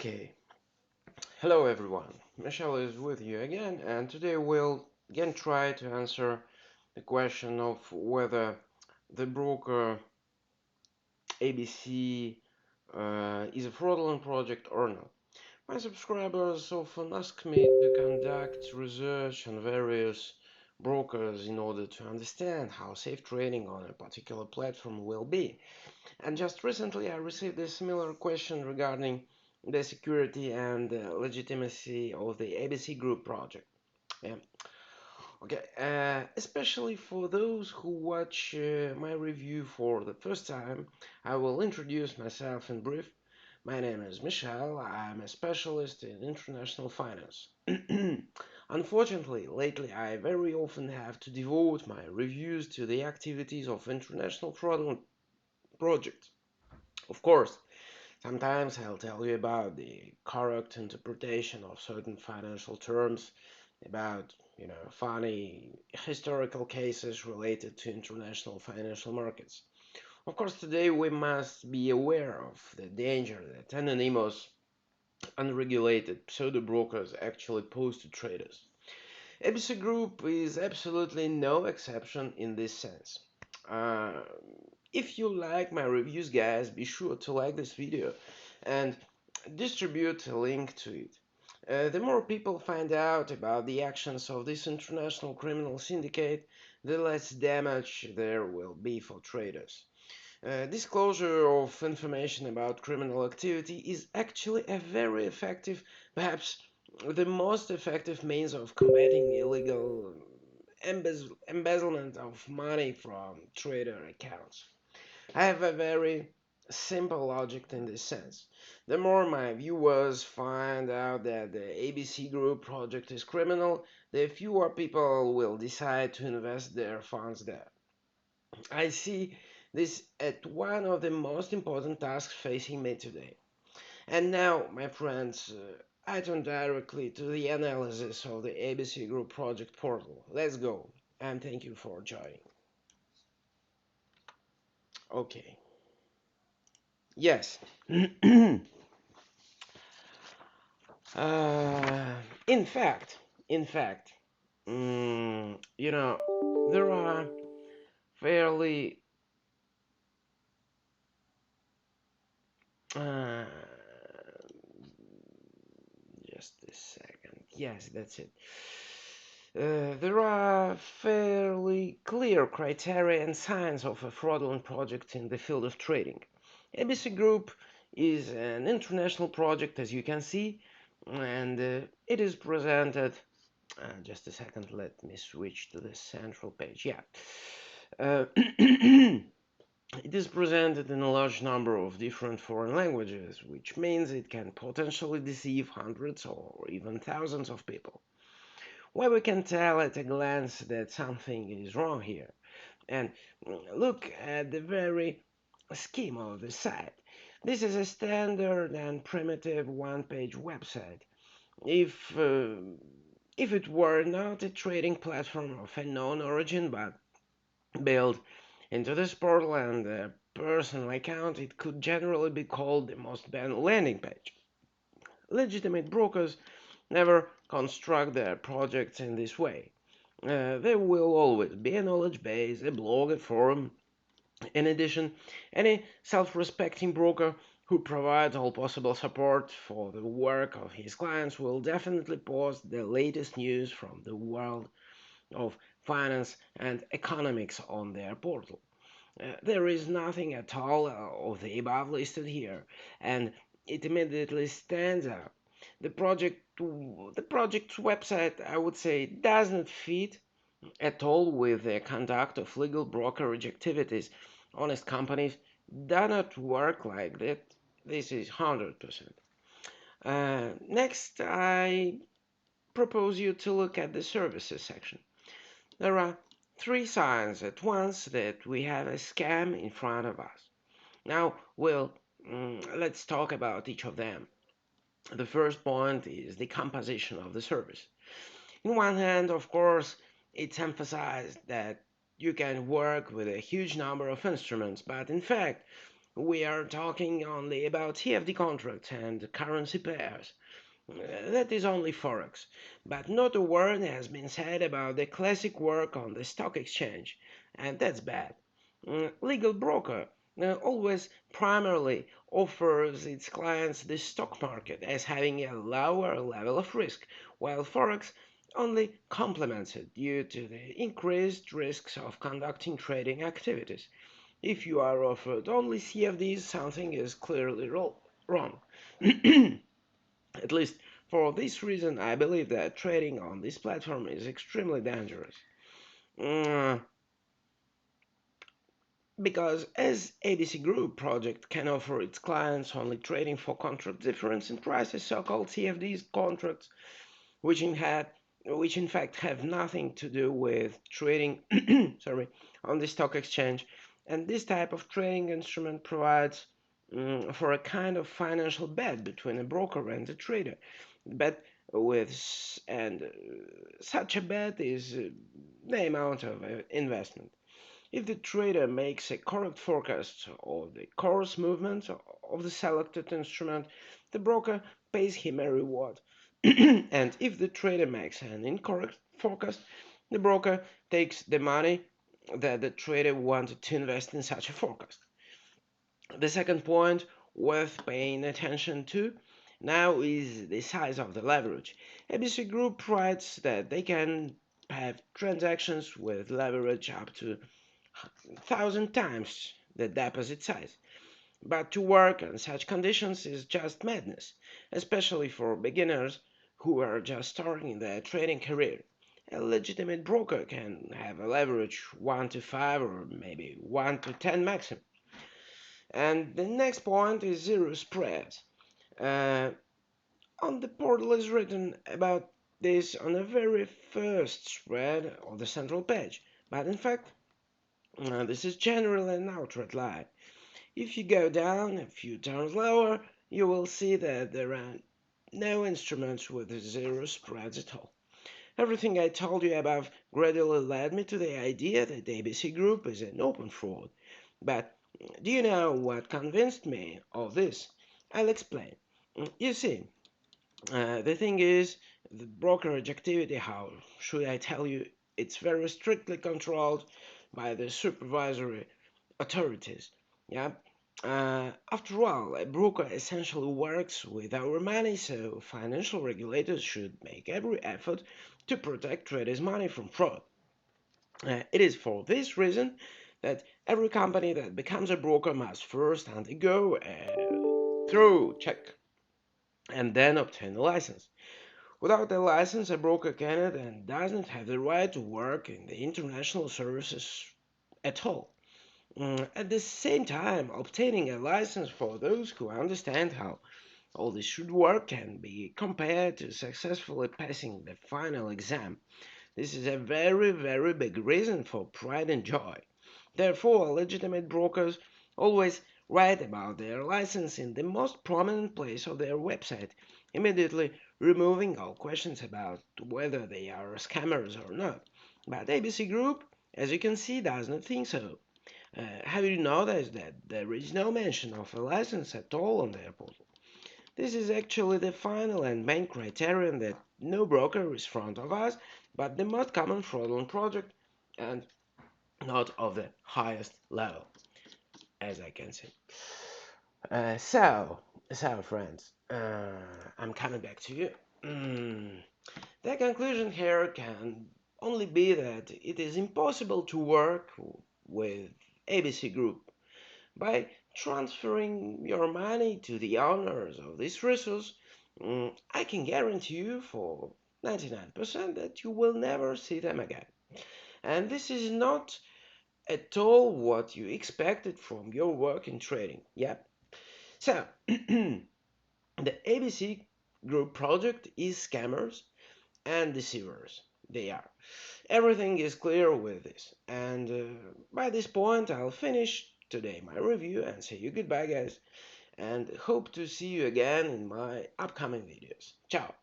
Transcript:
Okay, hello everyone. Michelle is with you again, and today we'll again try to answer the question of whether the broker ABC is a fraudulent project or not. My subscribers often ask me to conduct research on various brokers in order to understand how safe trading on a particular platform will be. And just recently I received a similar question regarding the security and legitimacy of the ABC Group project. Yeah. Okay. Especially for those who watch my review for the first time, I will introduce myself in brief. My name is Michel. I'm a specialist in international finance. Unfortunately, lately I very often have to devote my reviews to the activities of international fraudulent projects. Of course, sometimes I'll tell you about the correct interpretation of certain financial terms, about, funny historical cases related to international financial markets. Of course, today we must be aware of the danger that anonymous, unregulated pseudo brokers actually pose to traders. ABC Group is absolutely no exception in this sense. Uh, if you like my reviews, guys, be sure to like this video and distribute a link to it. The more people find out about the actions of this international criminal syndicate, the less damage there will be for traders. Disclosure of information about criminal activity is actually a very effective, perhaps the most effective means of combating illegal embezzlement of money from trader accounts. I have a very simple logic in this sense. The more my viewers find out that the ABC Group project is criminal, the fewer people will decide to invest their funds there. I see this as one of the most important tasks facing me today. And now, my friends, I turn directly to the analysis of the ABC Group project portal. Let's go, and thank you for joining. Okay. Yes. uh, in fact, in fact, there are fairly uh, just a second. Yes, that's it. There are fairly clear criteria and signs of a fraudulent project in the field of trading. ABC Group is an international project, as you can see, and it is presented. Just a second, let me switch to the central page. Yeah. It is presented in a large number of different foreign languages, which means it can potentially deceive hundreds or even thousands of people. Well, we can tell at a glance that something is wrong here. And look at the very scheme of the site. This is a standard and primitive one-page website. If uh, if it were not a trading platform of unknown origin but built into this portal and a personal account, it could generally be called the most banned landing page. Legitimate brokers never construct their projects in this way. There will always be a knowledge base, a blog, a forum. In addition, any self-respecting broker who provides all possible support for the work of his clients will definitely post the latest news from the world of finance and economics on their portal. There is nothing at all of the above listed here, and it immediately stands out. The project's website, I would say, doesn't fit at all with the conduct of legal brokerage activities. Honest companies do not work like that. This is 100%. Next, I propose you to look at the services section. There are three signs at once that we have a scam in front of us. Now, let's talk about each of them. The first point is the composition of the service. In one hand, of course, it's emphasized that you can work with a huge number of instruments, but in fact, we are talking only about CFD contracts and currency pairs. That is only Forex, but not a word has been said about the classic work on the stock exchange, and that's bad. Legal broker always primarily offers its clients the stock market as having a lower level of risk, while Forex only complements it due to the increased risks of conducting trading activities. If you are offered only CFDs, something is clearly wrong. At least for this reason, I believe that trading on this platform is extremely dangerous. Mm, because as ABC Group project can offer its clients only trading for contract difference in prices, so-called CFDs contracts, which in fact have nothing to do with trading sorry, on the stock exchange. And this type of trading instrument provides for a kind of financial bet between a broker and a trader. Bet with and such a bet is the amount of investment. If the trader makes a correct forecast of the course movement of the selected instrument, the broker pays him a reward. And if the trader makes an incorrect forecast, the broker takes the money that the trader wanted to invest in such a forecast. The second point worth paying attention to now is the size of the leverage. ABC Group writes that they can have transactions with leverage up to 1,000 times the deposit size. But to work on such conditions is just madness, especially for beginners who are just starting their trading career. A legitimate broker can have a leverage 1 to 5 or maybe 1 to 10 maximum. And the next point is zero spread. Uh, on the portal is written about this on the very first spread of the central page. But in fact, this is generally an outright lie. If you go down a few turns lower, you will see that there are no instruments with zero spreads at all. Everything I told you above gradually led me to the idea that the ABC Group is an open fraud. But do you know what convinced me of this? I'll explain. You see, the thing is, the brokerage activity, how should I tell you, it's very strictly controlled by the supervisory authorities. Yeah. After all, a broker essentially works with our money, so financial regulators should make every effort to protect traders' money from fraud. It is for this reason that every company that becomes a broker must first undergo a thorough check and then obtain a license. Without a license, a broker cannot and doesn't have the right to work in the international services at all. At the same time, obtaining a license for those who understand how all this should work can be compared to successfully passing the final exam. This is a very, very big reason for pride and joy. Therefore, legitimate brokers always write about their license in the most prominent place of their website, immediately removing all questions about whether they are scammers or not. But ABC Group, as you can see, does not think so. Have you noticed that there is no mention of a license at all on their portal? This is actually the final and main criterion that no broker is front of us, but the most common fraudulent project and not of the highest level, as I can see. Uh, so, so friends, I'm coming back to you. Mm, the conclusion here can only be that it is impossible to work with ABC Group by transferring your money to the owners of this resource. I can guarantee you for 99% that you will never see them again. And this is not at all what you expected from your work in trading. Yep. So, the ABC Group project is scammers and deceivers. They are. Everything is clear with this. And by this point, I'll finish today my review and say you goodbye, guys. And hope to see you again in my upcoming videos. Ciao.